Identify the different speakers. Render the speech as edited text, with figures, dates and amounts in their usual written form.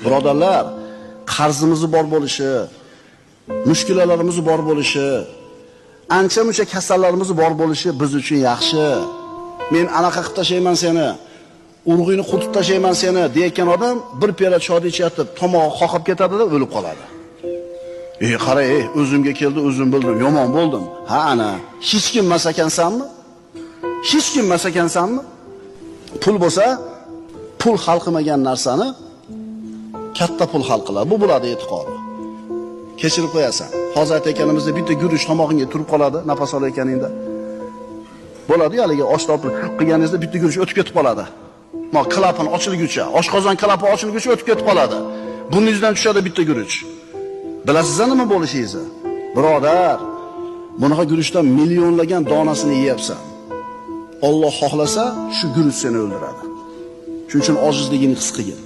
Speaker 1: Birodarlar, qarzimizni bor bo'lishi, mushkulalarimiz bor bo'lishi, ancha-muncha kasallarimiz bor bo'lishi biz uchun yaxshi. Men anaqa qilib tashlayman seni, urug'ingni qutib tashlayman seni deyotgan odam bir piyola choy ichib, tomog'i qoqib ketadi-da, o'lib qoladi. Qara, o'zimga keldi, o'zim bildim, yomon bo'ldim. Ha, ana, hech kim emas ekansanmi? Hech kim emas ekansanmi? Pul bo'lsa, pul hal qilmagan narsani katta pul hal qiladi. Bu bo'ladi e'tiqodi. Kechirib qo'yasan. Hozir aytganimizda bitta guruch tomog'ingga turib qoladi, nafas olayotganingda. Bo'ladi, haligi osh topib qilganingizda bitta guruch o'tib ketib qoladi. Mo klapan ochilguncha, oshqozon klapan ochilguncha o'tib ketib qoladi. Burningizdan tushadi bitta guruch. Bilasizmi nima bo'lishingizni? Birodar, bunaqa guruchdan millionlagan donasini yeyapsan. Alloh xohlasa, shu guruch seni o'ldiradi. Shuning uchun ojizligini his qilgin.